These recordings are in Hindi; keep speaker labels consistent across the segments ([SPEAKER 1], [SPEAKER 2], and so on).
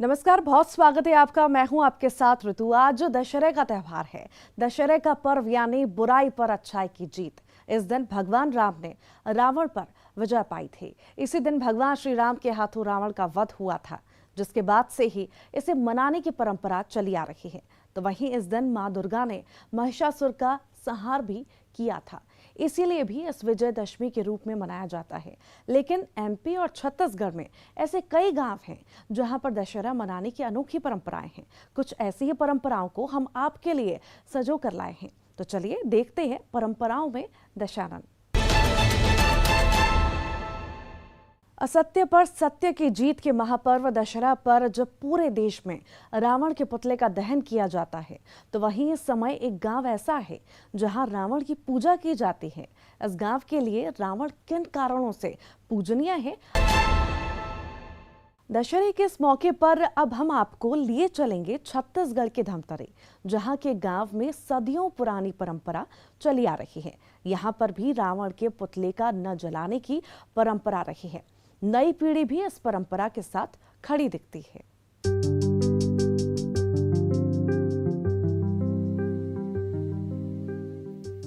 [SPEAKER 1] नमस्कार, बहुत स्वागत है आपका। मैं हूं आपके साथ ऋतु। आज दशहरे का त्यौहार है। दशहरे का पर्व यानी बुराई पर अच्छाई की जीत। इस दिन भगवान राम ने रावण पर विजय पाई थी। इसी दिन भगवान श्री राम के हाथों रावण का वध हुआ था, जिसके बाद से ही इसे मनाने की परंपरा चली आ रही है। तो वहीं इस दिन मां दुर्गा ने महिषासुर का संहार भी किया था, इसीलिए भी इस विजयदशमी के रूप में मनाया जाता है। लेकिन एमपी और छत्तीसगढ़ में ऐसे कई गांव हैं जहां पर दशहरा मनाने की अनोखी परंपराएं हैं। कुछ ऐसी ही परंपराओं को हम आपके लिए सजो कर लाए हैं। तो चलिए देखते हैं परंपराओं में दशानन। असत्य पर सत्य की जीत के महापर्व दशहरा पर जब पूरे देश में रावण के पुतले का दहन किया जाता है, तो वहीं इस समय एक गांव ऐसा है जहां रावण की पूजा की जाती है। इस गांव के लिए रावण किन कारणों से पूजनीय है, दशहरे के इस मौके पर अब हम आपको लिए चलेंगे छत्तीसगढ़ के धमतरी, जहां के गांव में सदियों पुरानी परंपरा चली आ रही है। यहां पर भी रावण के पुतले का न जलाने की परंपरा रही है। नई पीढ़ी भी इस परंपरा के साथ खड़ी दिखती है।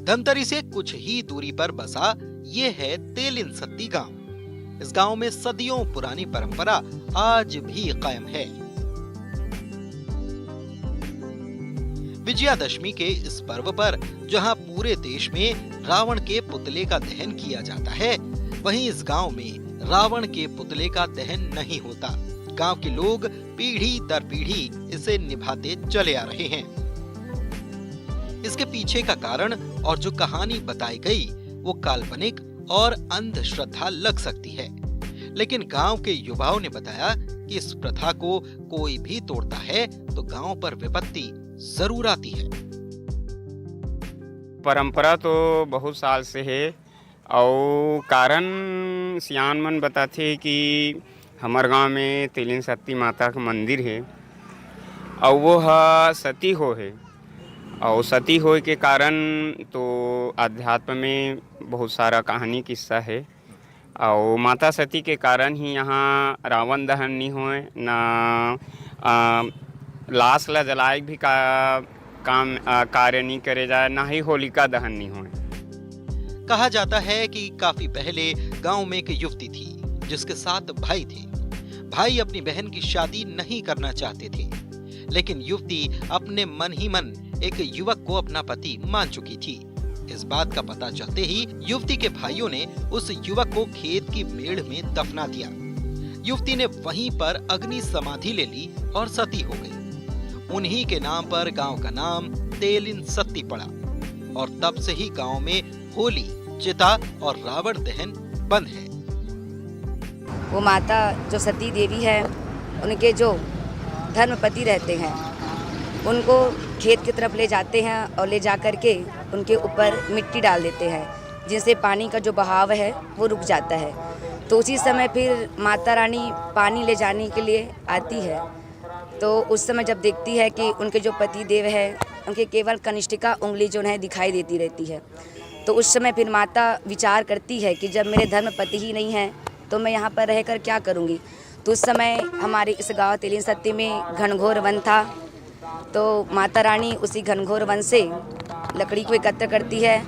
[SPEAKER 2] धमतरी से कुछ ही दूरी पर बसा ये है तेलिनसत्ती गांव। इस गांव में सदियों पुरानी परंपरा आज भी कायम है। विजयादशमी के इस पर्व पर जहां पूरे देश में रावण के पुतले का दहन किया जाता है, वहीं इस गांव में रावण के पुतले का दहन नहीं होता। गांव के लोग पीढ़ी दर पीढ़ी इसे निभाते चले आ रहे हैं। इसके पीछे का कारण और जो कहानी बताई गई वो काल्पनिक और अंधश्रद्धा लग सकती है, लेकिन गांव के युवाओं ने बताया कि इस प्रथा को कोई भी तोड़ता है तो गांव पर विपत्ति जरूर आती है।
[SPEAKER 3] परंपरा तो बहुत साल से है और कारण सियान मन बताते कि हमार गांव में तेलिनसत्ती माता का मंदिर है और वो सती हो है और सती होए के कारण तो अध्यात्म में बहुत सारा कहानी किस्सा है और माता सती के कारण ही यहाँ रावण दहन नहीं होए ना लाश ला जलाए भी काम कार्य नहीं करे जाए, ना ही होलिका दहन नहीं होए।
[SPEAKER 2] कहा जाता है कि काफी पहले गांव में एक युवती थी जिसके साथ भाई थे। भाई अपनी बहन की शादी नहीं करना चाहते थे, लेकिन युवती अपने मन ही मन एक युवक को अपना पति मान चुकी थी। इस बात का पता चलते ही युवती के भाइयों ने उस युवक को खेत की मेड़ में दफना दिया। युवती ने वहीं पर अग्नि समाधि ले ली और सती हो गई। उन्हीं के नाम पर गांव का नाम तेलिनसत्ती पड़ा और तब से ही गांव में होली, चिता और रावण दहन बंद है।
[SPEAKER 4] वो माता जो सती देवी है, उनके जो धर्मपति रहते हैं उनको खेत की तरफ ले जाते हैं और ले जा कर के उनके ऊपर मिट्टी डाल देते हैं, जिनसे पानी का जो बहाव है वो रुक जाता है। तो उसी समय फिर माता रानी पानी ले जाने के लिए आती है। तो उस समय जब देखती है कि उनके जो पति देव है उनके केवल कनिष्ठिका उंगली जो है दिखाई देती रहती है, तो उस समय फिर माता विचार करती है कि जब मेरे धर्मपति ही नहीं है तो मैं यहाँ पर रहकर क्या करूँगी। तो उस समय हमारे इस गाँव तेलिनसत्ती में घनघोर वन था, तो माता रानी उसी घनघोर वन से लकड़ी को एकत्र करती है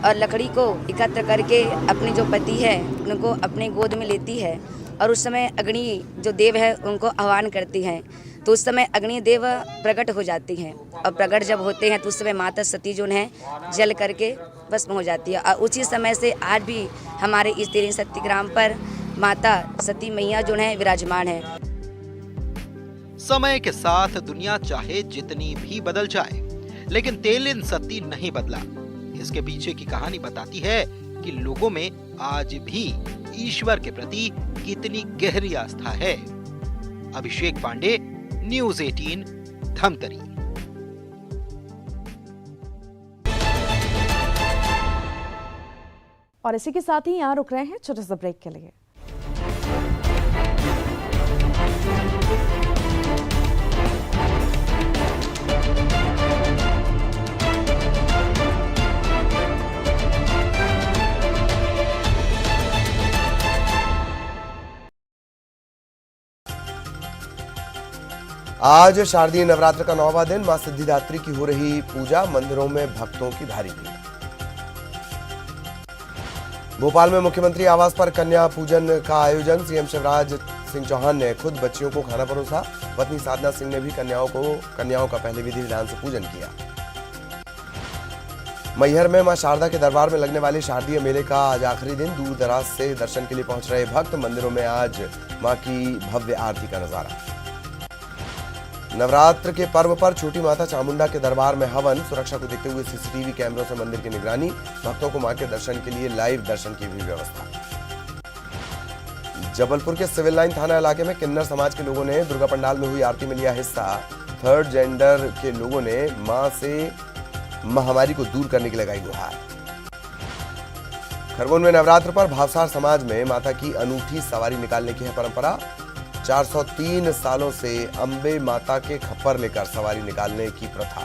[SPEAKER 4] और लकड़ी को एकत्र करके अपने जो पति है उनको अपने गोद में लेती है और उस समय अग्नि जो देव है उनको आह्वान करती हैं। तो उस समय अग्नि देव प्रकट हो जाती हैं और प्रकट जब होते हैं तो उस समय माता सती जो है जल करके भस्म हो जाती है। और उसी समय से आज भी हमारे इस तेलिनसत्ती ग्राम पर माता सती मैया जो है विराजमान है।
[SPEAKER 2] समय के साथ दुनिया चाहे जितनी भी बदल जाए, लेकिन तेलिनसत्ती नहीं बदला। इसके पीछे की कहानी बताती है कि लोगों में आज भी ईश्वर के प्रति कितनी गहरी आस्था है। अभिषेक पांडे, न्यूज़ 18, धमतरी।
[SPEAKER 1] और इसी के साथ ही यहाँ रुक रहे हैं छोटे से ब्रेक के लिए।
[SPEAKER 5] आज शारदीय नवरात्र का 9वां दिन, मां सिद्धिदात्री की हो रही पूजा, मंदिरों में भक्तों की भारी भीड़। भोपाल में मुख्यमंत्री आवास पर कन्या पूजन का आयोजन, सीएम शिवराज सिंह चौहान ने खुद बच्चियों को खाना परोसा। पत्नी साधना सिंह ने भी कन्याओं का पहले विधि विधान से पूजन किया। मैहर में मां शारदा के दरबार में लगने वाले शारदीय मेले का आज आखिरी दिन, दूर दराज से दर्शन के लिए पहुंच रहे भक्त, मंदिरों में आज मां की भव्य आरती का नजारा। नवरात्र के पर्व पर छोटी माता चामुंडा के दरबार में हवन, सुरक्षा को देखते हुए सीसीटीवी कैमरों से मंदिर की निगरानी, भक्तों को मां के दर्शन के लिए लाइव दर्शन की भी व्यवस्था। जबलपुर के सिविल लाइन थाना इलाके में किन्नर समाज के लोगों ने दुर्गा पंडाल में हुई आरती में लिया हिस्सा। थर्ड जेंडर के लोगों ने मां से महामारी को दूर करने की लगाई गुहार। खरगोन में नवरात्र पर भावसार समाज में माता की अनूठी सवारी निकालने की है परंपरा। 403 सालों से अंबे माता के खप्पर लेकर सवारी निकालने की प्रथा।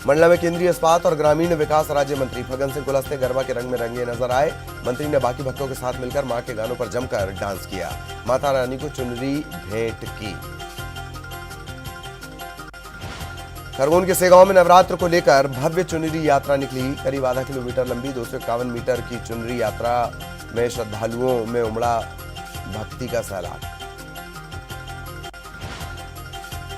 [SPEAKER 5] मंडला में केंद्रीय इस्पात और ग्रामीण विकास राज्य मंत्री फग्गन सिंह कुलस्ते गरबा के रंग में रंगे नजर आए। मंत्री ने बाकी भक्तों के साथ मिलकर मां के गानों पर जमकर डांस किया, माता रानी को चुनरी भेंट की। खरगोन के सेगांव में नवरात्र को लेकर भव्य चुनरी यात्रा निकली। करीब आधा किलोमीटर लंबी 251 मीटर की चुनरी यात्रा में श्रद्धालुओं में उमड़ा भक्ति का सैलाब।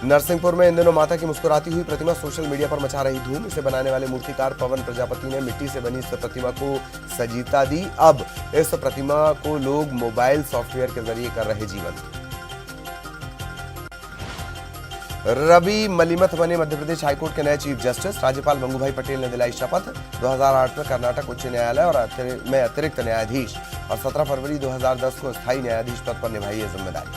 [SPEAKER 5] नरसिंहपुर में इन दिनों माता की मुस्कुराती हुई प्रतिमा सोशल मीडिया पर मचा रही धूम। इसे बनाने वाले मूर्तिकार पवन प्रजापति ने मिट्टी से बनी इस प्रतिमा को सजीता दी। अब इस प्रतिमा को लोग मोबाइल सॉफ्टवेयर के जरिए कर रहे जीवंत। रवि मलिमथ बने मध्य प्रदेश हाईकोर्ट के नए चीफ जस्टिस। राज्यपाल गंगूभाई पटेल ने दिलाई शपथ। 2008 में कर्नाटक उच्च न्यायालय और में अतिरिक्त न्यायाधीश और 17 फरवरी 2010 को स्थायी न्यायाधीश पद पर निभाई है जिम्मेदारी।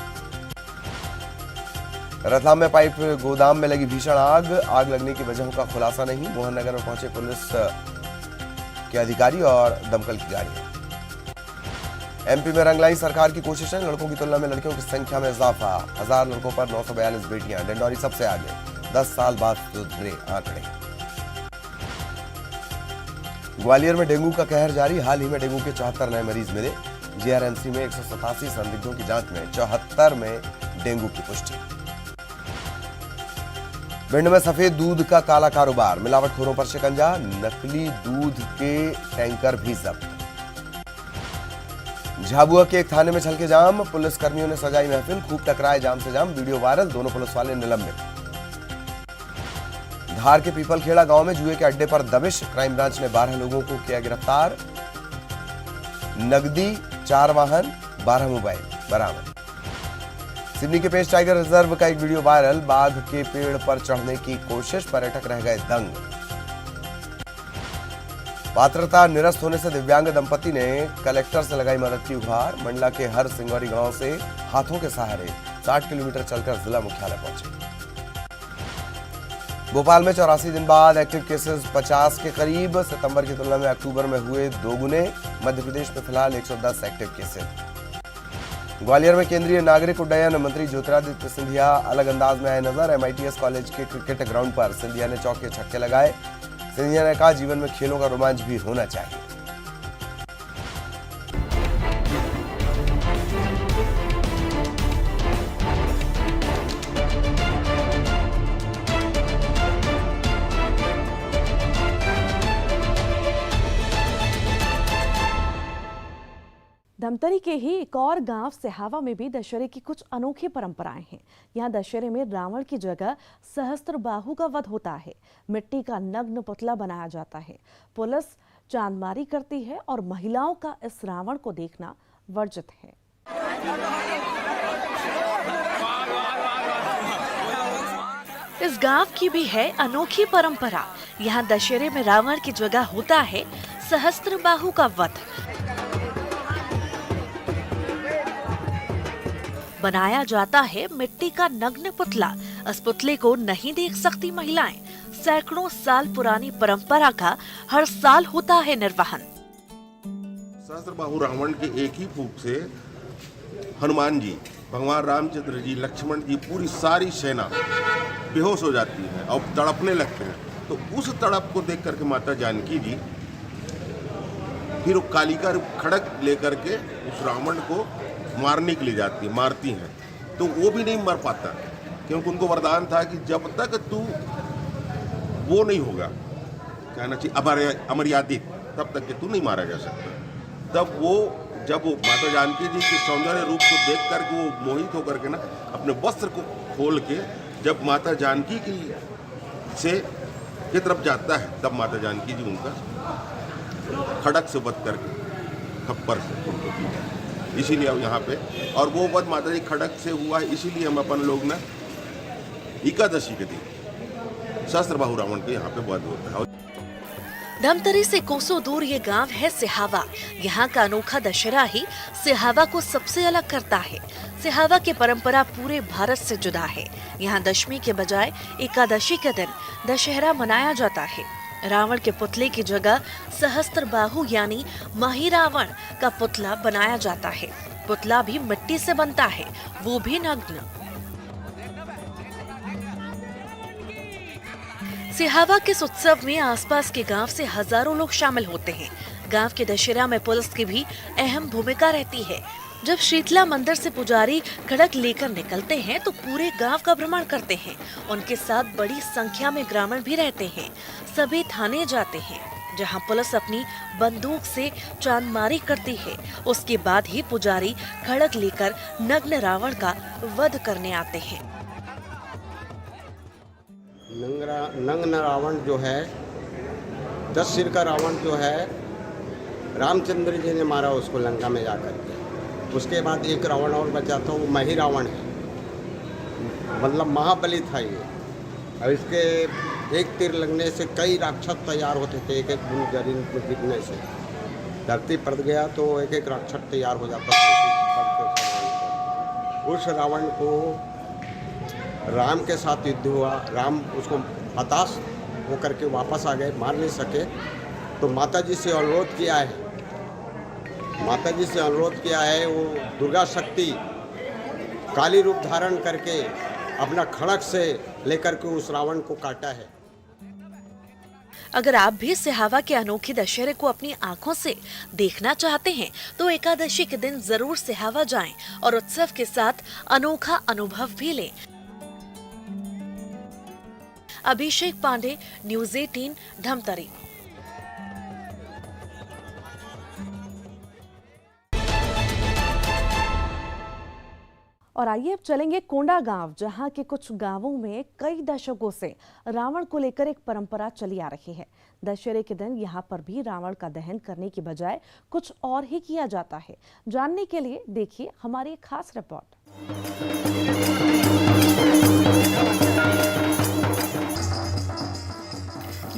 [SPEAKER 5] रतलाम में पाइप गोदाम में लगी भीषण आग। आग लगने की वजहों का खुलासा नहीं। मोहन नगर में पहुंचे पुलिस के अधिकारी और दमकल की गाड़ियां। एमपी में रंग लाई सरकार की कोशिशें, लड़कों की तुलना में लड़कियों की संख्या में इजाफा। 1000 लड़कों पर 942 बेटियां, डिंडौरी सबसे आगे। 10 साल बाद सुधरे आंकड़े। ग्वालियर में डेंगू का कहर जारी। हाल ही में डेंगू के 74 नए मरीज मिले। जीआरएमसी में 187 संदिग्धों की जांच में 74 में डेंगू की पुष्टि। भिंड में सफेद दूध का काला कारोबार, मिलावटखोरों पर शिकंजा। नकली दूध के टैंकर भी जब्त। झाबुआ के एक थाने में छलके जाम, पुलिस कर्मियों ने सजाई महफिल। खूब टकराए जाम से जाम, वीडियो वायरल, दोनों पुलिस वाले निलंबित। धार के पीपलखेड़ा गांव में जुए के अड्डे पर दबिश, क्राइम ब्रांच ने 12 लोगों को किया गिरफ्तार। नकदी, 4 वाहन, 12 मोबाइल बरामद। सिडनी के पेश टाइगर रिजर्व का एक वीडियो वायरल, बाघ के पेड़ पर चढ़ने की कोशिश, पर्यटक रह गए दंग। पात्रता निरस्त होने से दिव्यांग दंपति ने कलेक्टर से लगाई मदद की गुहार। मंडला के हर सिंगौरी गांव से हाथों के सहारे 60 किलोमीटर चलकर जिला मुख्यालय पहुंचे। भोपाल में 84 दिन बाद एक्टिव केसेस 50 के करीब। सितंबर की तुलना में अक्टूबर में हुए 2 गुने। मध्य प्रदेश में फिलहाल 110 एक्टिव केसेस। ग्वालियर में केंद्रीय नागरिक उड्डयन मंत्री ज्योतिरादित्य सिंधिया अलग अंदाज में आए नजर। MITS कॉलेज के क्रिकेट ग्राउंड पर सिंधिया ने चौके छक्के लगाए। सिंधिया ने कहा, जीवन में खेलों का रोमांच भी होना चाहिए।
[SPEAKER 1] धमतरी के ही एक और गांव सिहावा में भी दशहरे की कुछ अनोखी परंपराएं हैं। यहाँ दशहरे में रावण की जगह सहस्त्रबाहु का वध होता है। मिट्टी का नग्न पुतला बनाया जाता है। पुलिस चांदमारी करती है और महिलाओं का इस रावण को देखना वर्जित है। इस गांव की भी है अनोखी परंपरा। यहाँ दशहरे में रावण की जगह होता है सहस्त्रबाहु का वध। बनाया जाता है मिट्टी का नग्न पुतला। इस पुतले को नहीं देख सकती महिलाएं। सैकड़ों साल पुरानी परंपरा का हर साल होता है निर्वहन।
[SPEAKER 6] सहस्त्रबाहु रावण के एक ही फूंक से हनुमान जी, भगवान रामचंद्र जी, लक्ष्मण जी, पूरी सारी सेना बेहोश हो जाती है और तड़पने लगते हैं। तो उस तड़प को देख करके माता जानकी जी फिर वो कालिका खड़ग लेकर के उस रावण को मारने के लिए जाती है, मारती हैं। तो वो भी नहीं मर पाता, क्योंकि उनको वरदान था कि जब तक तू वो नहीं होगा, कहना चाहिए अमर्यादित, तब तक कि तू नहीं मारा जा सकता। तब वो जब वो माता जानकी जी के सौंदर्य रूप को देख करके वो मोहित होकर के ना अपने वस्त्र को खोल के जब माता जानकी की तरफ जाता है, तब माता जानकी जी उनका खड़क से वध करके खप्पर से उनको की जाए। इसीलिए अब यहाँ पे, और वो वध माता जी खड़क से हुआ है, इसीलिए हम अपन लोग ना एकादशी के दिन सहस्त्रबाहु रावण के यहाँ पे वध होता है।
[SPEAKER 7] धमतरी से कोसों दूर ये गांव है सिहावा। यहाँ का अनोखा दशहरा ही सिहावा को सबसे अलग करता है। सिहावा की परंपरा पूरे भारत से जुदा है। यहाँ दशमी के बजाय एकादशी के दिन दशहरा मनाया जाता है। रावण के पुतले की जगह सहस्त्रबाहु यानी माही रावण का पुतला बनाया जाता है। पुतला भी मिट्टी से बनता है, वो भी नग्न। सिहावा के इस उत्सव में आसपास के गांव से हजारों लोग शामिल होते हैं। गांव के दशहरा में पुलिस की भी अहम भूमिका रहती है। जब शीतला मंदिर से पुजारी खड़क लेकर निकलते हैं तो पूरे गांव का भ्रमण करते हैं। उनके साथ बड़ी संख्या में ग्रामीण भी रहते हैं। सभी थाने जाते हैं, जहां पुलिस अपनी बंदूक से चांदमारी करती है। उसके बाद ही पुजारी खड़क लेकर नग्न रावण का वध करने आते हैं।
[SPEAKER 8] नग्न रावण जो है, 10 सिर का रावण जो है, रामचंद्र जी ने मारा उसको लंका में जाकर के। उसके बाद एक रावण और बचा था, वो मही रावण है, मतलब महाबली था ये। और इसके एक तीर लगने से कई राक्षस तैयार होते थे। एक एक बूंद जरीन को गिरने से धरती पड़ गया तो एक एक राक्षस तैयार हो जाता था। उस रावण को राम के साथ युद्ध हुआ। राम उसको हताश होकर के वापस आ गए, मार नहीं सके। तो माता जी से अनुरोध किया है, वो दुर्गा शक्ति काली रूप धारण करके अपना खड़क से लेकर के उस रावण को काटा है।
[SPEAKER 7] अगर आप भी सिहावा के अनोखे दशहरे को अपनी आंखों से देखना चाहते हैं तो एकादशी के दिन जरूर सिहावा जाएं और उत्सव के साथ अनोखा अनुभव भी लें। अभिषेक पांडे, न्यूज़ 18, धमतरी।
[SPEAKER 1] और आइए अब चलेंगे कोंडा गांव, जहां के कुछ गांवों में कई दशकों से रावण को लेकर एक परंपरा चली आ रही है। दशहरे के दिन यहां पर भी रावण का दहन करने की बजाय कुछ और ही किया जाता है। जानने के लिए देखिए हमारी एक खास रिपोर्ट।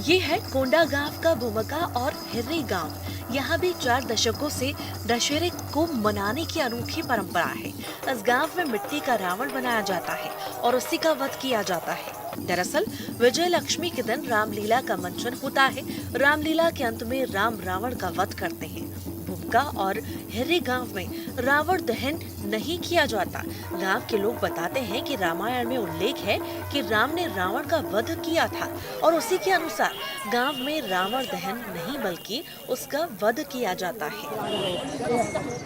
[SPEAKER 7] ये है कोंडा गांव का भूमका और हिर्री गांव। यहाँ भी 4 दशकों से दशहरे को मनाने की अनोखी परंपरा है। इस गांव में मिट्टी का रावण बनाया जाता है और उसी का वध किया जाता है। दरअसल विजय लक्ष्मी के दिन रामलीला का मंचन होता है। रामलीला के अंत में राम रावण का वध करते हैं। भूमका और हिर्री गांव में रावण दहन नहीं किया जाता। गांव के लोग बताते हैं कि रामायण में उल्लेख है कि राम ने रावण का वध किया था और उसी के अनुसार गांव में रावण दहन नहीं बल्कि उसका वध किया जाता है।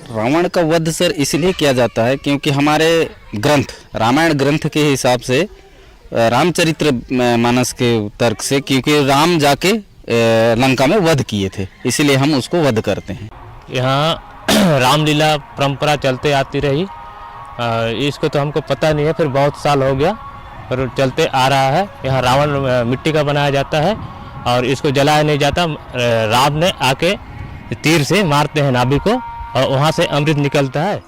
[SPEAKER 9] रावण का वध सर इसलिए किया जाता है क्योंकि हमारे ग्रंथ, रामायण ग्रंथ के हिसाब से, रामचरित्र मानस के तर्क से, क्योंकि राम जाके लंका में वध किए थे, इसलिए हम उसको वध करते हैं।
[SPEAKER 10] यहाँ रामलीला परंपरा चलते आती रही। इसको तो हमको पता नहीं है, फिर बहुत साल हो गया पर चलते आ रहा है। यहाँ रावण मिट्टी का बनाया जाता है और इसको जलाया नहीं जाता। राम ने आके तीर से मारते हैं नाभि को और वहाँ से अमृत निकलता है।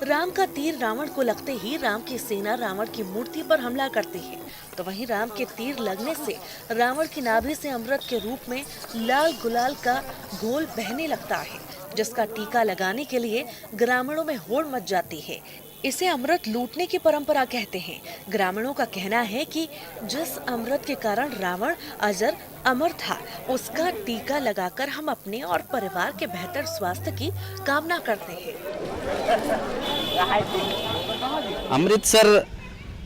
[SPEAKER 7] राम का तीर रावण को लगते ही राम की सेना रावण की मूर्ति पर हमला करती है, तो वहीं राम के तीर लगने से रावण की नाभि से अमृत के रूप में लाल गुलाल का घोल बहने लगता है, जिसका टीका लगाने के लिए ग्रामीणों में होड़ मच जाती है। इसे अमृत लूटने की परंपरा कहते हैं। ग्रामीणों का कहना है कि जिस अमृत के कारण रावण अजर अमर था, उसका टीका लगाकर हम अपने और परिवार के बेहतर स्वास्थ्य की कामना करते हैं।
[SPEAKER 9] अमृतसर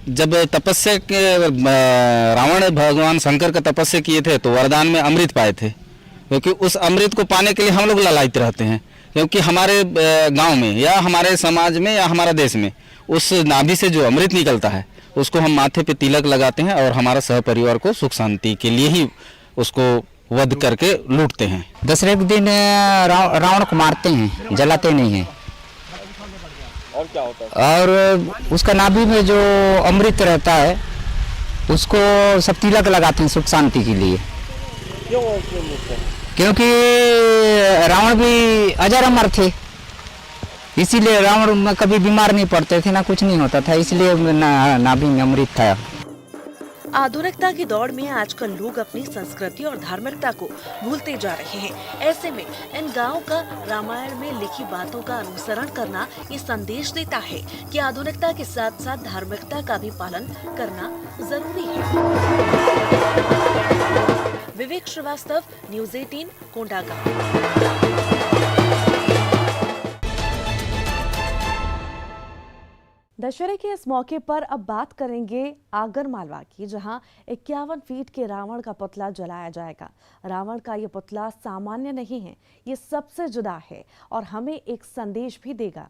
[SPEAKER 9] जब तपस्या के रावण भगवान शंकर का तपस्या किए थे तो वरदान में अमृत पाए थे, क्योंकि उस अमृत को पाने के लिए हम लोग ललायित रहते हैं। क्योंकि हमारे गांव में या हमारे समाज में या हमारा देश में उस नाभि से जो अमृत निकलता है उसको हम माथे पे तिलक लगाते हैं और हमारा सहपरिवार को सुख शांति के लिए ही उसको वध करके लूटते हैं।
[SPEAKER 11] दशहरे के दिन रावण को मारते हैं, जलाते नहीं हैं।
[SPEAKER 12] और क्या होता है?
[SPEAKER 11] और उसका नाभि में जो अमृत रहता है उसको सब तिलक लगाते हैं सुख शांति के लिए।
[SPEAKER 12] क्यों उसमें मुक्त है?
[SPEAKER 11] क्योंकि रावण भी अजर अमर थे, इसीलिए रावण कभी बीमार नहीं पड़ते थे, ना कुछ नहीं होता था, इसलिए नाभि में अमृत था।
[SPEAKER 7] आधुनिकता की दौड़ में आजकल लोग अपनी संस्कृति और धार्मिकता को भूलते जा रहे हैं। ऐसे में इन गाँव का रामायण में लिखी बातों का अनुसरण करना ये संदेश देता है कि आधुनिकता के साथ साथ धार्मिकता का भी पालन करना जरूरी है। विवेक श्रीवास्तव, न्यूज़ 18, कोंडागांव।
[SPEAKER 1] दशहरे के इस मौके पर अब बात करेंगे आगर मालवा की, जहां 51 फीट के रावण का पुतला जलाया जाएगा। रावण का ये पुतला सामान्य नहीं है, ये सबसे जुदा है और हमें एक संदेश भी देगा।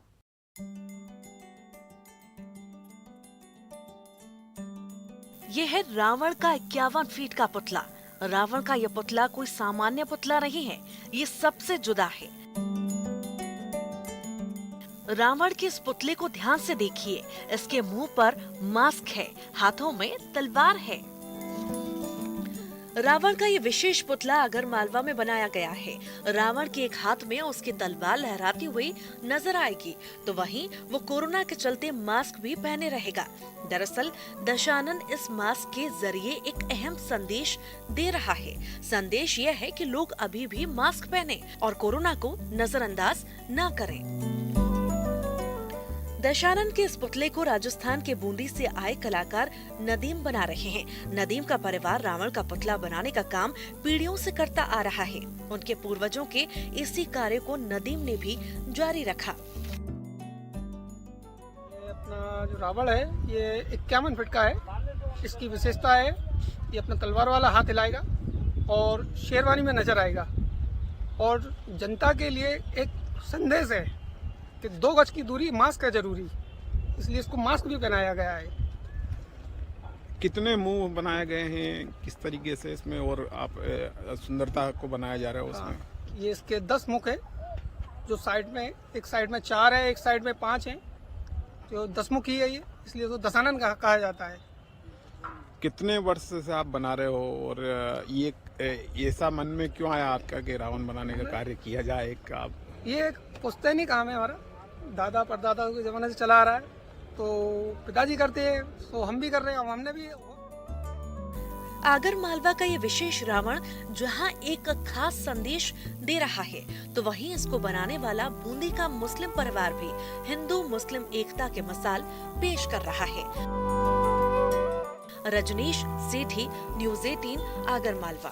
[SPEAKER 7] ये है रावण का 51 फीट का पुतला। रावण का यह पुतला कोई सामान्य पुतला नहीं है, ये सबसे जुदा है। रावण के इस पुतले को ध्यान से देखिए। इसके मुंह पर मास्क है, हाथों में तलवार है। रावण का ये विशेष पुतला आगर मालवा में बनाया गया है। रावण के एक हाथ में उसकी तलवार लहराती हुई नजर आएगी, तो वहीं वो कोरोना के चलते मास्क भी पहने रहेगा। दरअसल दशानन इस मास्क के जरिए एक अहम संदेश दे रहा है। संदेश यह है कि लोग अभी भी मास्क पहने और कोरोना को नजरअंदाज न करें। दशानन के इस पुतले को राजस्थान के बूंदी से आए कलाकार नदीम बना रहे हैं। नदीम का परिवार रावण का पुतला बनाने का काम पीढ़ियों से करता आ रहा है। उनके पूर्वजों के इसी कार्य को नदीम ने भी जारी रखा।
[SPEAKER 13] अपना जो रावण है ये 51 फीट का है। इसकी विशेषता है ये अपना तलवार वाला हाथ हिलाएगा और शेरवानी में नजर आएगा और जनता के लिए एक संदेश है कि 2 गज की दूरी, मास्क है जरूरी, इसलिए इसको मास्क भी पहनाया गया है।
[SPEAKER 12] कितने मुंह बनाए गए हैं, किस तरीके से इसमें और आप सुंदरता को बनाया जा रहा है उसमें?
[SPEAKER 13] ये इसके 10 मुख है, जो साइड में, एक साइड में 4 है, एक साइड में 5 है, जो 10 मुख ही है ये, इसलिए तो दशानन कहा जाता है।
[SPEAKER 12] कितने वर्ष से आप बना रहे हो और ये ऐसा मन में क्यों आया आपका कि रावण बनाने का कार्य किया जाए?
[SPEAKER 13] ये एक पुश्तैनी काम है हमारा, दादा परदादा के जमाने से चला आ रहा है, तो पिताजी करते हैं तो हम भी कर रहे हैं, हमने भी।
[SPEAKER 7] आगर मालवा का ये विशेष रावण जहां एक खास संदेश दे रहा है, तो वहीं इसको बनाने वाला बूंदी का मुस्लिम परिवार भी हिंदू मुस्लिम एकता के मिसाल पेश कर रहा है। रजनीश सेठी, न्यूज़ 18, आगर मालवा।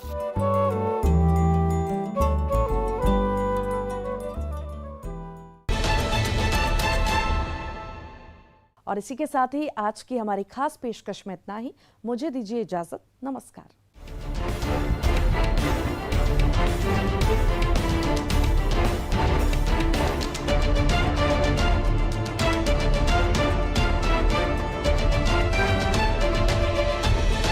[SPEAKER 1] और इसी के साथ ही आज की हमारी खास पेशकश में इतना ही। मुझे दीजिए इजाजत। नमस्कार।